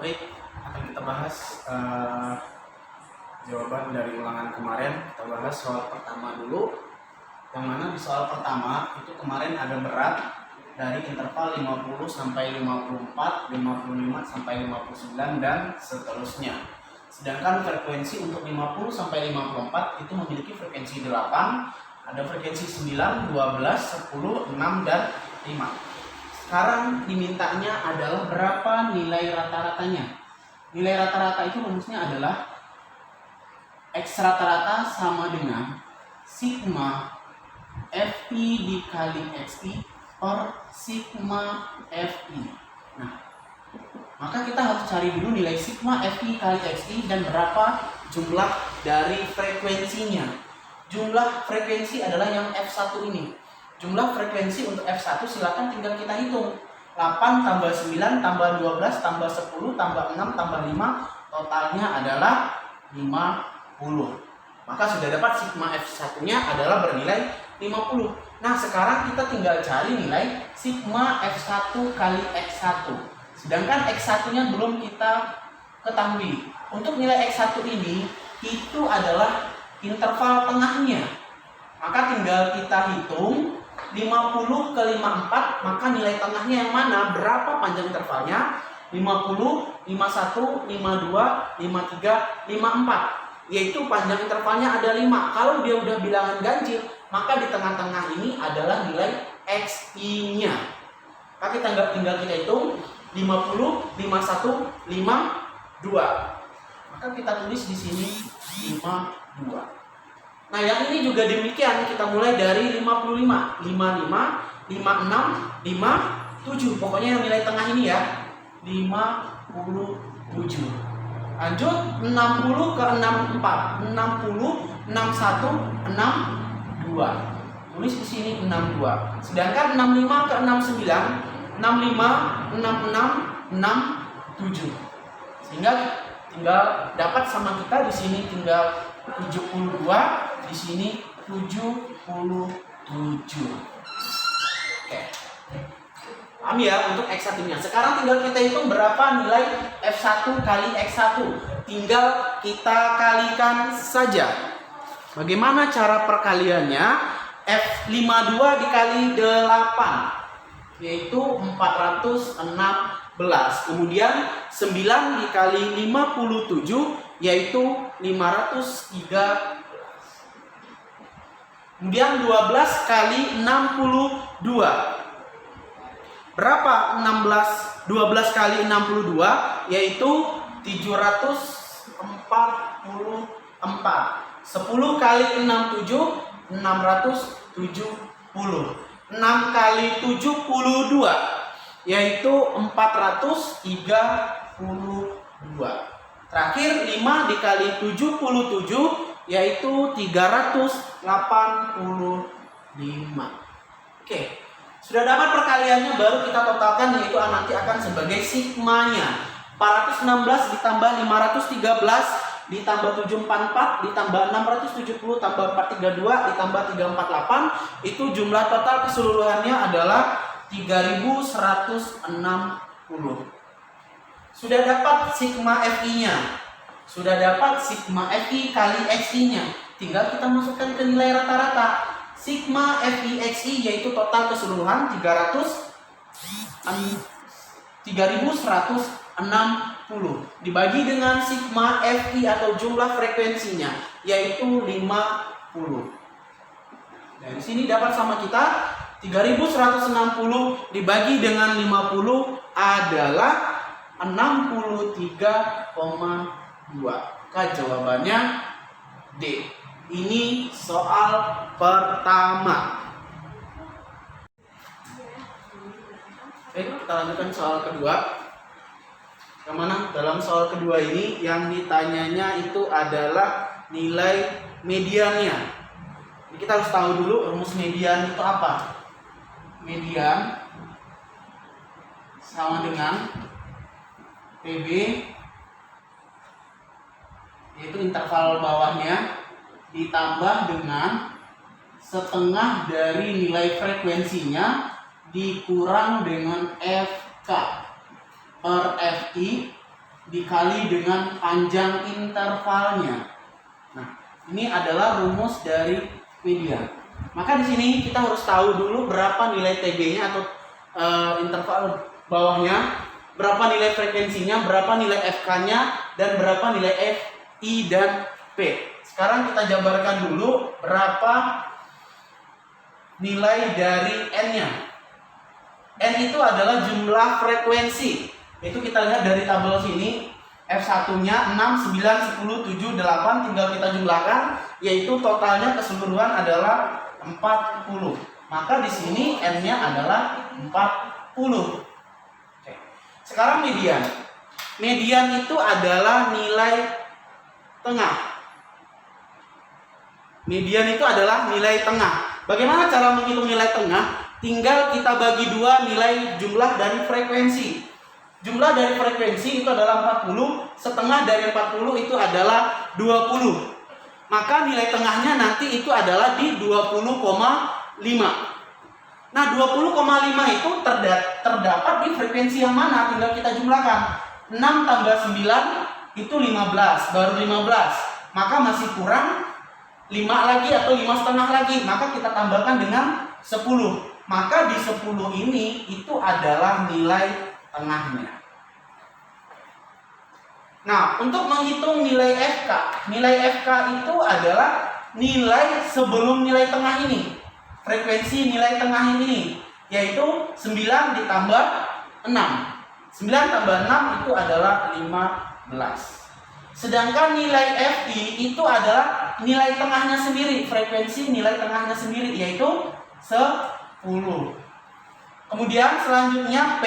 Baik, akan kita bahas jawaban dari ulangan kemarin. Kita bahas soal pertama dulu. Yang mana di soal pertama itu kemarin ada berat dari interval 50 sampai 54, 55 sampai 59 dan seterusnya. Sedangkan frekuensi untuk 50 sampai 54 itu memiliki frekuensi 8, ada frekuensi 9, 12, 10, 6 dan 5. Sekarang dimintanya adalah berapa nilai rata-ratanya. Nilai rata-rata itu rumusnya adalah X rata-rata sama dengan sigma Fi dikali Xi per sigma Fi. Nah, maka kita harus cari dulu nilai sigma Fi kali Xi dan berapa jumlah dari frekuensinya. Jumlah frekuensi adalah yang F1 ini. Jumlah frekuensi untuk F1 silakan tinggal kita hitung. 8 tambah 9 tambah 12 tambah 10 tambah 6 tambah 5, totalnya adalah 50. Maka sudah dapat sigma F1 nya adalah bernilai 50. Nah, sekarang kita tinggal cari nilai sigma F1 kali X1. Sedangkan X1 nya belum kita ketahui. Untuk nilai X1 ini itu adalah interval tengahnya. Maka tinggal kita hitung 50 ke 54, maka nilai tengahnya yang mana? Berapa panjang intervalnya? 50, 51, 52, 53, 54. Yaitu panjang intervalnya ada 5. Kalau dia udah bilangan ganjil, maka di tengah-tengah ini adalah nilai Xi-nya. Maka tinggal kita hitung 50, 51, 52. Maka kita tulis di sini 52. Nah, yang ini juga demikian, kita mulai dari 55, 55, 56, 57. Pokoknya yang nilai tengah ini ya, 57. Lanjut 60 ke 64, 60, 61, 62. Tulis di sini 62. Sedangkan 65 ke 69, 65, 66, 67. Sehingga tinggal dapat sama kita di sini tinggal 72, di sini 77. Oke. Paham ya untuk X1-nya. Sekarang tinggal kita hitung berapa nilai F1 kali X1. Tinggal kita kalikan saja. Bagaimana cara perkaliannya? F52 dikali 8 yaitu 416. Kemudian 9 dikali 57 yaitu 503. Kemudian 12 kali 62. Berapa 12 kali 62? Yaitu 744. 10 kali 67, 670. 6 kali 72 yaitu 432. Terakhir 5 dikali 77 yaitu 385. Oke. Sudah dapat perkaliannya, baru kita totalkan, yaitu nanti akan sebagai sigmanya. 416 ditambah 513 ditambah 744 ditambah 670 tambah 432 ditambah 348, itu jumlah total keseluruhannya adalah 3160. Sudah dapat sigma Fi-nya. Sudah dapat sigma Fi kali Xi-nya. Tinggal kita masukkan ke nilai rata-rata. Sigma Fi Xi yaitu total keseluruhan 3160 dibagi dengan sigma Fi atau jumlah frekuensinya yaitu 50. Dari sini dapat sama kita 3160 dibagi dengan 50 adalah 63,2. Maka jawabannya D. Ini soal pertama. Oke, kita lanjutkan soal kedua. Yang mana dalam soal kedua ini yang ditanyanya itu adalah nilai mediannya. Jadi kita harus tahu dulu rumus median itu apa. Median sama dengan PB, yaitu interval bawahnya, ditambah dengan setengah dari nilai frekuensinya dikurang dengan FK per Fi dikali dengan panjang intervalnya. Nah, ini adalah rumus dari median. Maka di sini kita harus tahu dulu berapa nilai TB-nya atau interval bawahnya, berapa nilai frekuensinya, berapa nilai FK-nya, dan berapa nilai F, I, dan P. Sekarang kita jabarkan dulu berapa nilai dari N-nya. N itu adalah jumlah frekuensi. Itu kita lihat dari tabel sini. F1-nya 6, 9, 10, 7, 8. Tinggal kita jumlahkan. Yaitu totalnya keseluruhan adalah 40. Maka di sini N-nya adalah 40. Oke. Sekarang median. Median itu adalah nilai tengah. Median itu adalah nilai tengah. Bagaimana cara menghitung nilai tengah? Tinggal kita bagi dua nilai jumlah dari frekuensi. Jumlah dari frekuensi itu adalah 40, setengah dari 40 itu adalah 20. Maka nilai tengahnya nanti itu adalah di 20,5. Nah, 20,5 itu terdapat di frekuensi yang mana? Tinggal kita jumlahkan. 6 tambah 9 itu 15, baru 15. Maka masih kurang 5 lagi atau 5,5 lagi. Maka kita tambahkan dengan 10. Maka di 10 ini itu adalah nilai tengahnya. Nah, untuk menghitung nilai FK, nilai FK itu adalah nilai sebelum nilai tengah ini. Frekuensi nilai tengah ini, yaitu 9 ditambah 6. 9 tambah 6 itu adalah 15. Sedangkan nilai FI itu adalah nilai tengahnya sendiri, frekuensi nilai tengahnya sendiri, yaitu 10. Kemudian selanjutnya P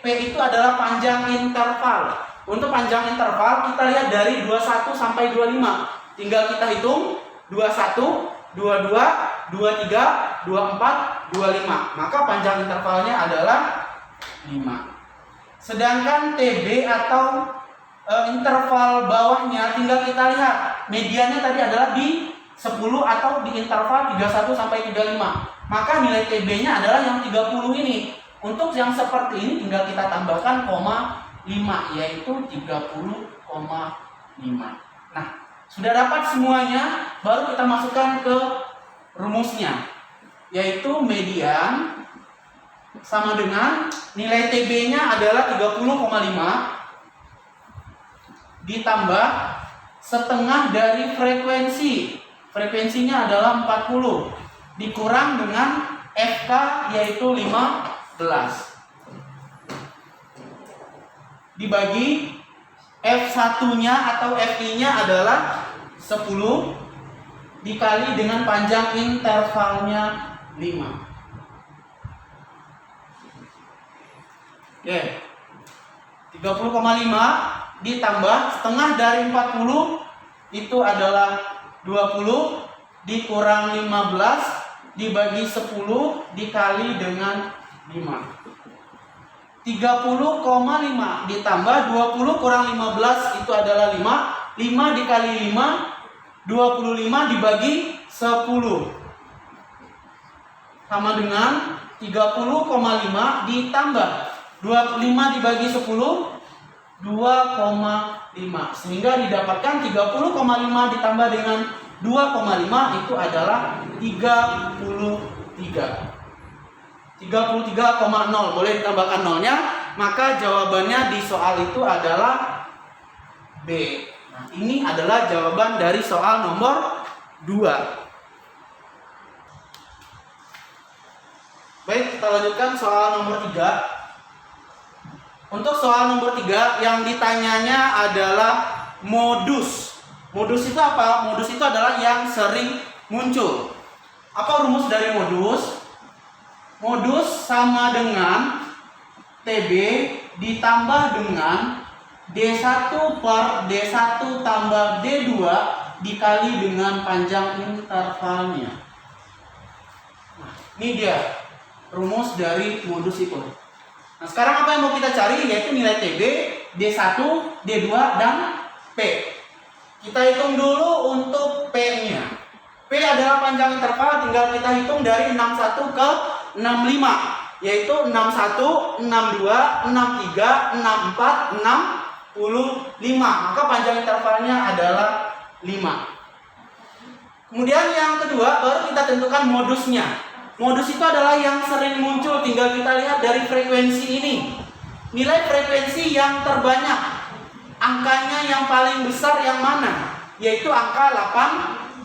itu adalah panjang interval. Untuk panjang interval kita lihat dari 21 sampai 25. Tinggal kita hitung 21, 22, 23, 24, 25. Maka panjang intervalnya adalah 5. Sedangkan TB atau interval bawahnya tinggal kita lihat. Mediannya tadi adalah di 10 atau di interval 31 sampai 35. Maka nilai TB-nya adalah yang 30 ini. Untuk yang seperti ini tinggal kita tambahkan 5, yaitu 30,5. Nah, sudah dapat semuanya, baru kita masukkan ke rumusnya, yaitu median sama dengan nilai TB-nya adalah 30,5 ditambah setengah dari frekuensi. Frekuensinya adalah 40 dikurang dengan FK yaitu 15 dibagi F1-nya atau FI-nya adalah 10 dikali dengan panjang intervalnya 5. Oke. 30,5 ditambah setengah dari 40 itu adalah 20 dikurang 15 dibagi 10 dikali dengan 5. 30,5 ditambah 20 kurang 15 itu adalah 5. 5 dikali 5 25 dibagi 10 sama dengan 30,5 ditambah 25 dibagi 10 2,5 sehingga didapatkan 30,5 ditambah dengan 2,5 itu adalah 33,0. Boleh ditambahkan nolnya, maka jawabannya di soal itu adalah B. Nah, ini adalah jawaban dari soal nomor 2. Baik, kita lanjutkan soal nomor 3. Untuk soal nomor 3 yang ditanyanya adalah modus. Modus itu apa? Modus itu adalah yang sering muncul. Apa rumus dari modus? Modus sama dengan TB ditambah dengan D1 per D1 tambah D2 dikali dengan panjang intervalnya. Nah, ini dia rumus dari modus itu. Nah, sekarang apa yang mau kita cari yaitu nilai TB, D1, D2, dan P. Kita hitung dulu untuk P-nya. P adalah panjang interval, tinggal kita hitung dari 61 ke 65, yaitu 61, 62, 63, 64, Maka panjang intervalnya adalah 5. Kemudian yang kedua, baru kita tentukan modusnya. Modus itu adalah yang sering muncul, tinggal kita lihat dari frekuensi ini. Nilai frekuensi yang terbanyak, angkanya yang paling besar yang mana? Yaitu angka 18.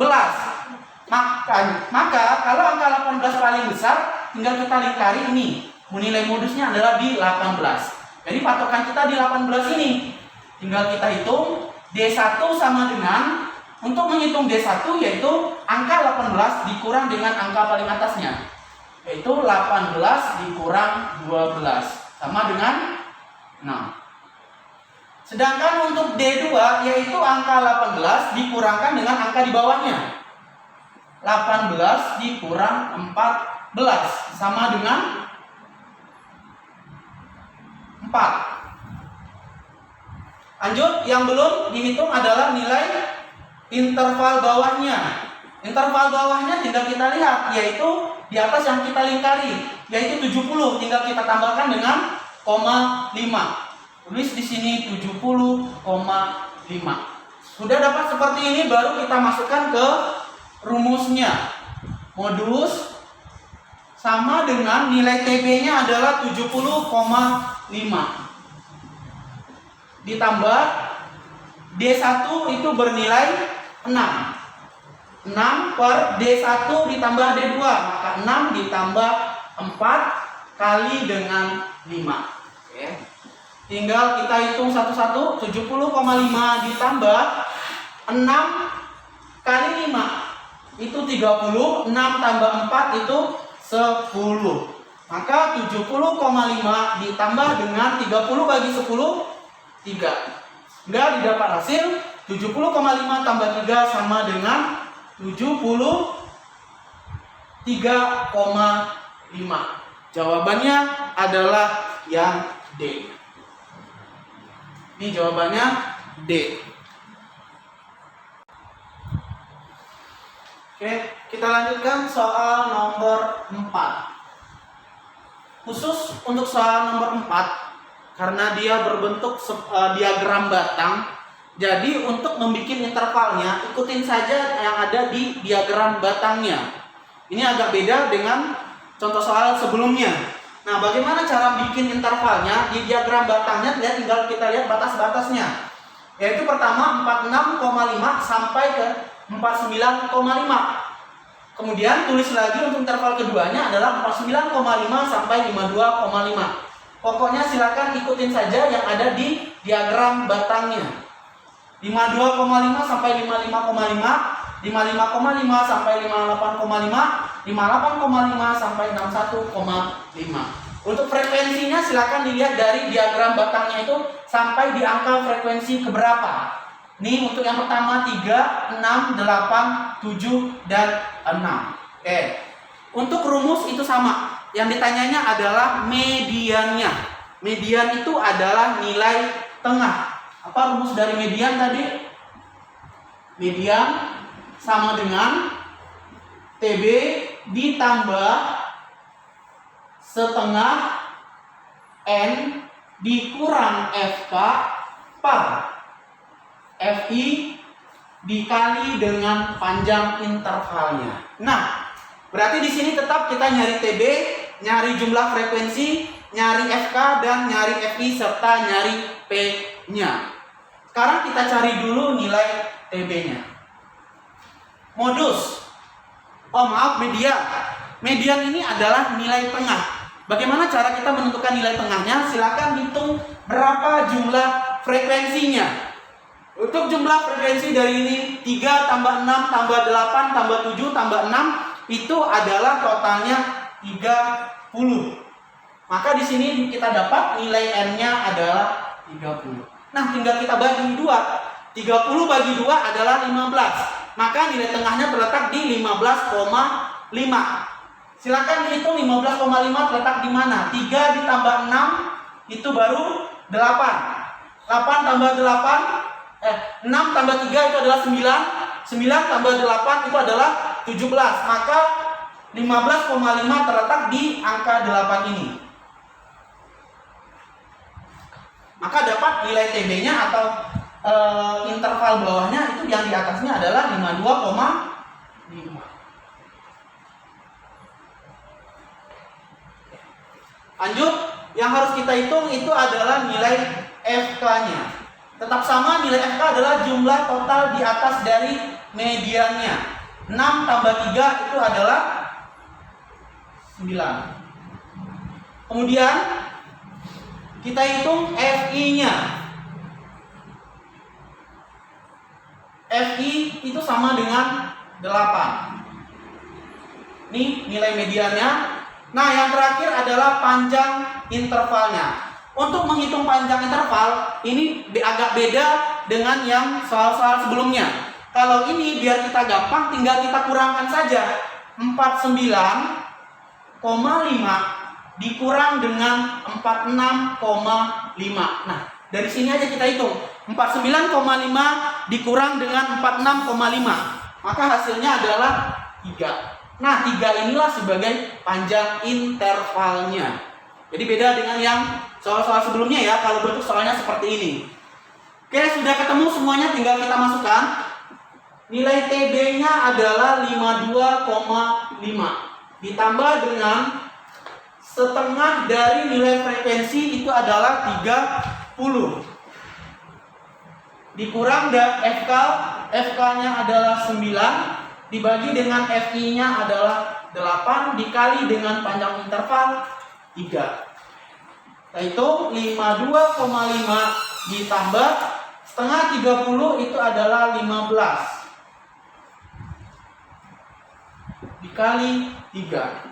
Maka kalau angka 18 paling besar, tinggal kita lingkari ini. Nilai modusnya adalah di 18. Jadi patokan kita di 18 ini. Tinggal kita hitung D1 sama dengan, untuk menghitung D1 yaitu angka 18 dikurang dengan angka paling atasnya, yaitu 18 dikurang 12 sama dengan 6. Sedangkan untuk D2 yaitu angka 18 dikurangkan dengan angka di bawahnya, 18 dikurang 14 sama dengan 4. Lanjut, yang belum dihitung adalah nilai interval bawahnya. Interval bawahnya tinggal kita lihat, yaitu di atas yang kita lingkari, yaitu 70. Tinggal kita tambahkan dengan koma 5. Tulis di sini 70,5. Sudah dapat seperti ini, baru kita masukkan ke rumusnya. Modus sama dengan nilai TB-nya adalah 70,5. Ditambah D1 itu bernilai 6. 6 per D1 ditambah D2, maka 6 ditambah 4 kali dengan 5. Oke. Tinggal kita hitung satu-satu. 70,5 ditambah 6 kali 5 itu 30. 6 tambah 4 itu 10. Maka 70,5 ditambah dengan 30 bagi 10, 3. Sudah didapat hasil 70,5 tambah 3 sama dengan 73,5. Jawabannya adalah yang D. Ini jawabannya D. Oke, kita lanjutkan soal nomor 4. Khusus untuk soal nomor 4, karena dia berbentuk diagram batang, jadi untuk membuat intervalnya ikutin saja yang ada di diagram batangnya. Ini agak beda dengan contoh soal sebelumnya. Nah, bagaimana cara bikin intervalnya? Di diagram batangnya tinggal kita lihat batas-batasnya. Yaitu pertama 46,5 sampai ke 49,5. Kemudian tulis lagi untuk interval keduanya adalah 49,5 sampai 52,5. Pokoknya silakan ikutin saja yang ada di diagram batangnya. 52,5 sampai 55,5, 55,5 sampai 58,5, 58,5 sampai 61,5. Untuk frekuensinya silakan dilihat dari diagram batangnya itu sampai di angka frekuensi keberapa. Ini untuk yang pertama 3, 6, 8, 7 dan 6. Oke. Untuk rumus itu sama. Yang ditanyanya adalah mediannya. Median itu adalah nilai tengah. Apa rumus dari median tadi? Median sama dengan TB ditambah setengah N dikurang FK per FI dikali dengan panjang intervalnya. Nah, berarti di sini tetap kita nyari TB, nyari jumlah frekuensi, nyari FK dan nyari FI serta nyari P-nya. Sekarang kita cari dulu nilai TB-nya. Modus. Median. Median ini adalah nilai tengah. Bagaimana cara kita menentukan nilai tengahnya? Silakan hitung berapa jumlah frekuensinya. Untuk jumlah frekuensi dari ini 3 tambah 6 tambah 8 tambah 7 tambah 6 itu adalah totalnya 30. Maka di sini kita dapat nilai N-nya adalah 30. Nah, tinggal kita bagi 2. 30 bagi 2 adalah 15. Maka nilai tengahnya terletak di 15,5. Silakan dihitung 15,5 terletak di mana? 3 ditambah 6 itu baru 8. 8 tambah 6 tambah 3 itu adalah 9. 9 tambah 8 itu adalah 17. Maka 15,5 terletak di angka 8 ini. Maka dapat nilai TB-nya atau interval bawahnya itu yang di atasnya adalah 52,5. Lanjut, yang harus kita hitung itu adalah nilai FK-nya. Tetap sama, nilai FK adalah jumlah total di atas dari mediannya. 6 tambah 3 itu adalah 9. Kemudian kita hitung FI-nya. FI itu sama dengan 8. Ini nilai mediannya. Nah, yang terakhir adalah panjang intervalnya. Untuk menghitung panjang interval, ini agak beda dengan yang soal-soal sebelumnya. Kalau ini biar kita gampang, tinggal kita kurangkan saja. 49,5 dikurang dengan 46,5. Nah, dari sini aja kita hitung. 49,5 dikurang dengan 46,5. Maka hasilnya adalah 3. Nah, 3 inilah sebagai panjang intervalnya. Jadi beda dengan yang soal-soal sebelumnya ya, kalau bentuk soalnya seperti ini. Oke, sudah ketemu semuanya, tinggal kita masukkan. Nilai TB-nya adalah 52,5. Ditambah dengan setengah dari nilai frekuensi itu adalah 30. Dikurang dari FK-nya adalah 9, dibagi dengan FI-nya adalah 8, dikali dengan panjang interval 3. Yaitu 52,5 ditambah setengah 30 itu adalah 15. Dikali 3.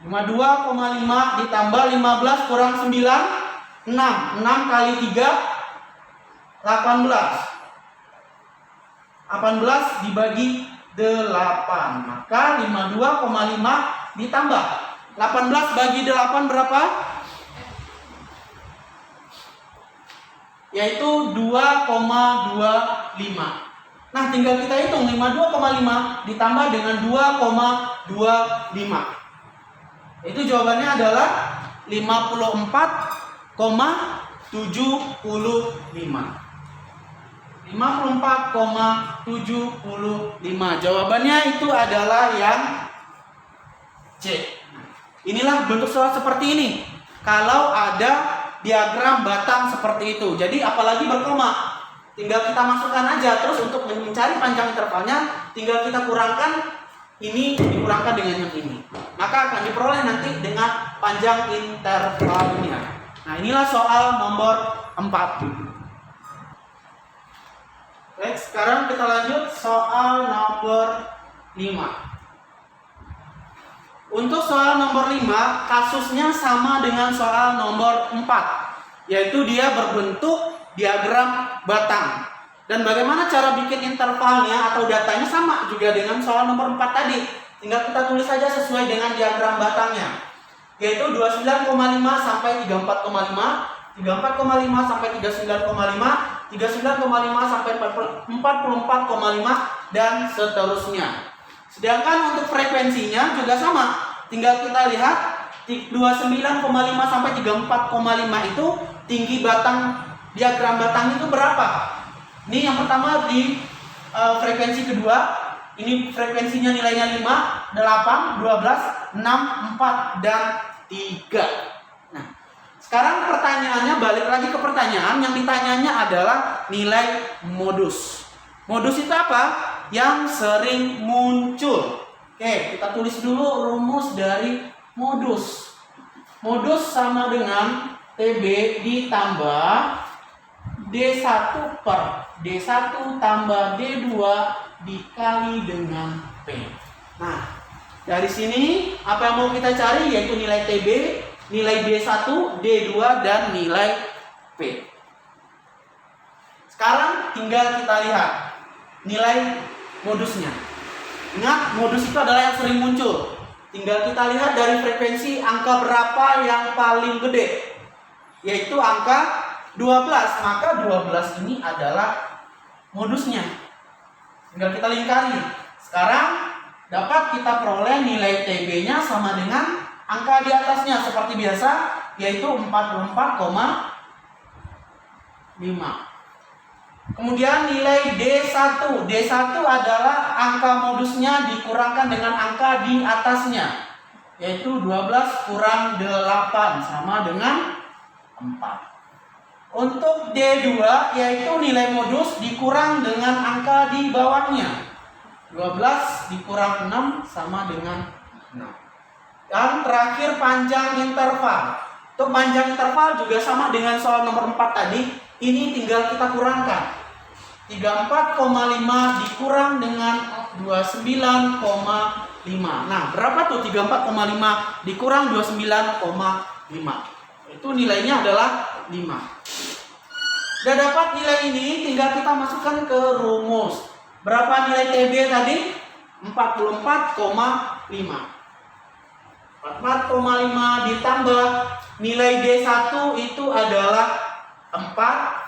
52,5 ditambah 15 kurang 9, 6. 6 kali 3 18 dibagi 8. Maka 52,5 ditambah 18 bagi 8 berapa? Yaitu 2,25. Nah, tinggal kita hitung 52,5 ditambah dengan 2,25. Itu jawabannya adalah 54,75. 54,75. Jawabannya itu adalah yang C. Inilah bentuk soal seperti ini. Kalau ada diagram batang seperti itu. Jadi apalagi berkoma, tinggal kita masukkan aja. Terus untuk mencari panjang intervalnya, tinggal kita kurangkan ini dikurangkan dengan yang ini. Maka akan diperoleh nanti dengan panjang intervalnya. Nah, inilah soal nomor 4. Baik, sekarang kita lanjut soal nomor 5. Untuk soal nomor 5, kasusnya sama dengan soal nomor 4, yaitu dia berbentuk diagram batang. Dan bagaimana cara bikin intervalnya atau datanya sama juga dengan soal nomor 4 tadi. Tinggal kita tulis saja sesuai dengan diagram batangnya, yaitu 29,5 sampai 34,5, 34,5 sampai 39,5, 39,5 sampai 44,5 dan seterusnya. Sedangkan untuk frekuensinya juga sama. Tinggal kita lihat 29,5 sampai 34,5 itu tinggi batang diagram batang itu berapa? Ini yang pertama di frekuensi kedua. Ini frekuensinya nilainya 5, 8, 12, 6, 4 dan 3. Nah, sekarang pertanyaannya balik lagi ke pertanyaan. Yang ditanyanya adalah nilai modus. Modus itu apa? Yang sering muncul. Oke, kita tulis dulu rumus dari modus. Modus sama dengan TB ditambah D1 per D1 tambah D2 dikali dengan P. Nah, dari sini apa yang mau kita cari yaitu nilai TB, nilai D1, D2 dan nilai P. Sekarang tinggal kita lihat nilai modusnya. Ingat, modus itu adalah yang sering muncul. Tinggal kita lihat dari frekuensi angka berapa yang paling gede, yaitu angka 12. Maka 12 ini adalah modusnya. Tinggal kita lingkari. Sekarang dapat kita peroleh nilai TB-nya sama dengan angka di atasnya seperti biasa, yaitu 44,5. Kemudian nilai D1. D1 adalah angka modusnya dikurangkan dengan angka di atasnya, yaitu 12 kurang 8 sama dengan 4. Untuk D2 yaitu nilai modus dikurang dengan angka di bawahnya, 12 dikurang 6 sama dengan 6. Dan terakhir panjang interval. Untuk panjang interval juga sama dengan soal nomor 4 tadi. Ini tinggal kita kurangkan. 34,5 dikurang dengan 29,5. Nah, berapa tuh 34,5 dikurang 29,5? Itu nilainya adalah 5. Udah dapat nilai ini, tinggal kita masukkan ke rumus. Berapa nilai TB tadi? 44,5. 44,5 ditambah nilai D1 itu adalah 4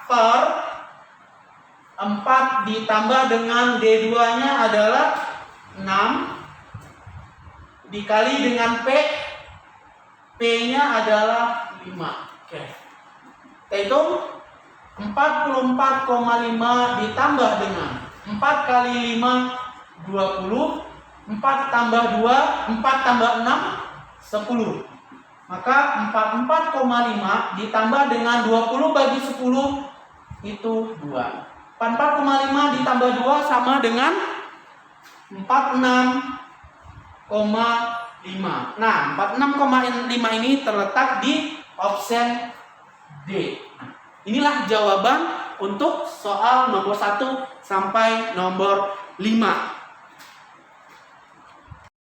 ditambah dengan D2-nya adalah 6 dikali dengan P-nya adalah 5. Oke. Kita hitung 44,5 ditambah dengan 4 kali 5 20, 4 tambah 2, 4 tambah 6 10. Maka 44,5 ditambah dengan 20 bagi 10 itu 2. 44,5 ditambah 2 sama dengan 46,5. Nah, 46,5 ini terletak di option D. Inilah jawaban untuk soal nomor 1 sampai nomor 5.